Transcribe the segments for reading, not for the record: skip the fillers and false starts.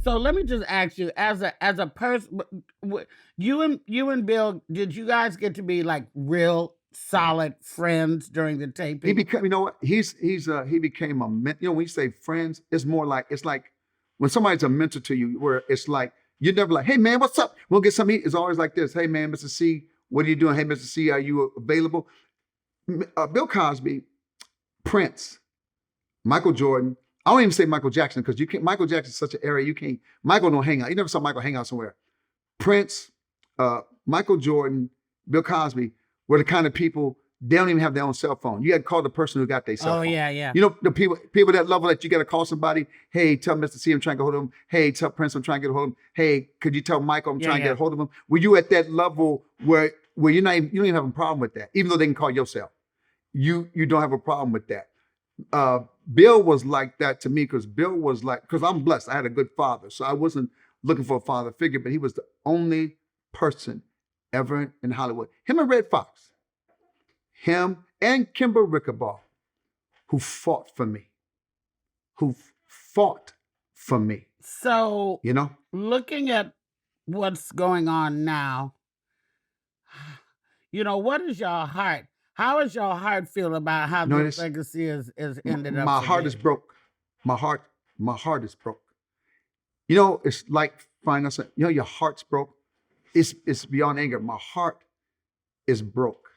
So let me just ask you, as a person, you and Bill, did you guys get to be like real solid friends during the He taping? became, you know what? He became a you know, when you say friends, it's like when somebody's a mentor to you, where it's like you're never like, hey man, what's up? We'll get something to eat. It's always like this. Hey man, Mr. C, what are you doing? Hey, Mr. C, are you available? Bill Cosby, Prince, Michael Jordan. I don't even say Michael Jackson because you can't. Michael Jackson is such an area you can't. Michael don't hang out. You never saw Michael hang out somewhere. Prince, Michael Jordan, Bill Cosby were the kind of people they don't even have their own cell phone. You got to call the person who got their cell Oh phone. yeah, yeah. You know the people that level that you got to call somebody. Hey, tell Mr. C I'm trying to get hold of him. Hey, tell Prince I'm trying to get hold of him. Hey, could you tell Michael I'm Yeah, trying to yeah. get hold of him? Were you at that level where you're not even, you don't even have a problem with that, even though they can call your cell? You don't have a problem with that. Bill was like that to me because I'm blessed. I had a good father, so I wasn't looking for a father figure, but he was the only person ever in Hollywood. Him and Red Fox, him and Kimber Rickabaugh, who fought for me, who fought for me. So You know, looking at what's going on now, what is your heart? How does your heart feel about how this legacy is ended up? My heart is broke. My heart is broke. You know, it's like finding us. You know, your heart's broke. It's beyond anger. My heart is broke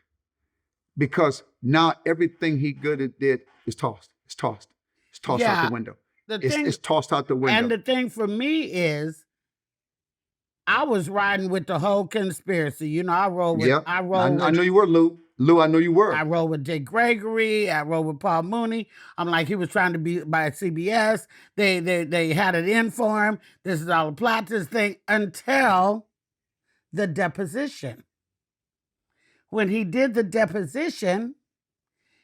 because now everything he did is tossed. It's tossed. It's tossed out the window. It's tossed out the window. And the thing for me is, I was riding with the whole conspiracy. You know, I rolled with. Yeah, I know you were, Lou. Lou, I know you were. I rolled with Dick Gregory. I rolled with Paul Mooney. I'm like, he was trying to be by CBS. They had it in for him. This is all a plot, this thing, until the deposition. When he did the deposition,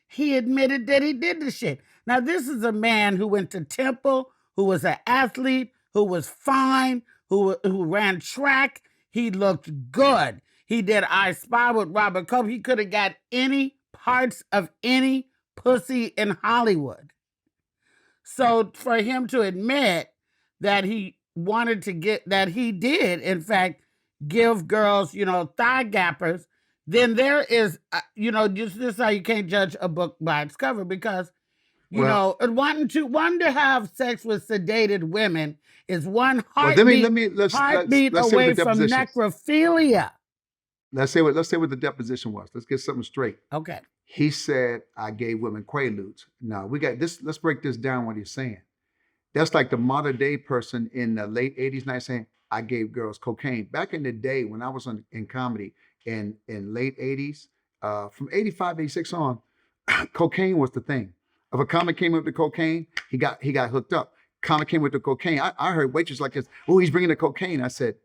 he admitted that he did the shit. Now, this is a man who went to Temple, who was an athlete, who was fine, who ran track. He looked good. He did I Spy with Robert Cope. He could have got any parts of any pussy in Hollywood. So for him to admit that he wanted to that he did, in fact, give girls, thigh gappers, then there is, just this is how you can't judge a book by its cover, because wanting to have sex with sedated women is one heartbeat, heartbeat away from necrophilia. Let's say what the deposition was. Let's get something straight. Okay. He said, I gave women Quaaludes. Now, we got this. Let's break this down, what he's saying. That's like the modern day person in the late 80s, 90s saying, I gave girls cocaine. Back in the day when I was in comedy in late 80s, from 85, 86 on, cocaine was the thing. If a comic came up with cocaine, he got hooked up. Comic came with the cocaine. I heard waitresses like this, oh, he's bringing the cocaine. I said,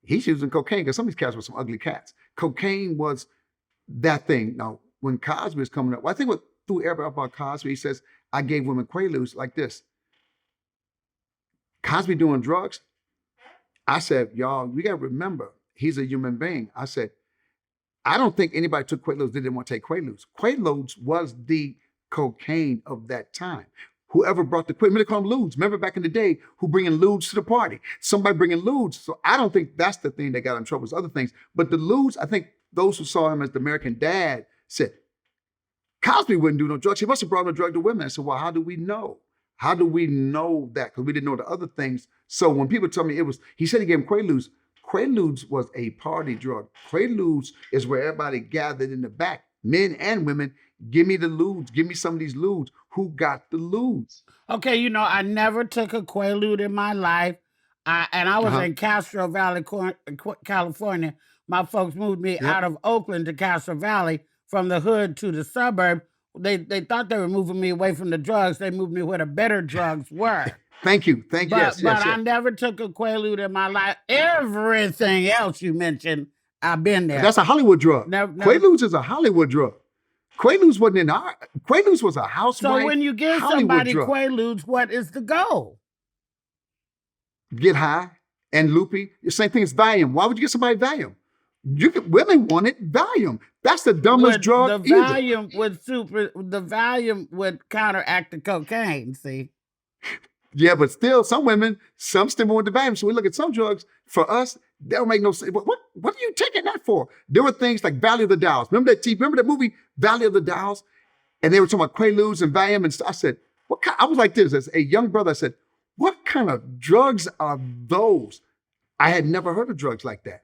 he's using cocaine because some of these cats were some ugly cats. Cocaine was that thing. Now, when Cosby was coming up, I think what threw everybody up about Cosby, he says, I gave women Quaaludes like this. Cosby doing drugs. I said, y'all, we got to remember, he's a human being. I said, I don't think anybody took Quaaludes that didn't want to take Quaaludes. Quaaludes was the cocaine of that time. Whoever brought the equipment, they call them ludes. Remember back in the day, who bringing ludes to the party? Somebody bringing ludes. So I don't think that's the thing that got in trouble. It's other things. But the ludes, I think those who saw him as the American dad said, Cosby wouldn't do no drugs. He must have brought no drug to women. I said, well, how do we know? How do we know that? Because we didn't know the other things. So when people tell me he said he gave him Quaaludes. Quaaludes was a party drug. Quaaludes is where everybody gathered in the back, men and women. Give me the ludes. Give me some of these ludes. Who got the ludes? Okay, I never took a Quaalude in my life. And I was in Castro Valley, California. My folks moved me out of Oakland to Castro Valley from the hood to the suburb. They thought they were moving me away from the drugs. They moved me where the better drugs were. Thank you. Yes. I never took a Quaalude in my life. Everything else you mentioned, I've been there. That's a Hollywood drug. Never. Quaaludes is a Hollywood drug. Quaaludes wasn't in our. Quaaludes was a housewife. So when you give somebody Quaaludes, what is the goal? Get high and loopy. The same thing as Valium. Why would you get somebody Valium? Women wanted Valium. That's the dumbest drug. The Valium would counteract the cocaine. See. Yeah, but still, some women, some still want the value. So we look at some drugs. For us, that don't make no sense. What are you taking that for? There were things like Valley of the Dolls. Remember that movie, Valley of the Dolls? And they were talking about Quaaludes and Valium and stuff. I said, what kind? I was like this, as a young brother, I said, what kind of drugs are those? I had never heard of drugs like that.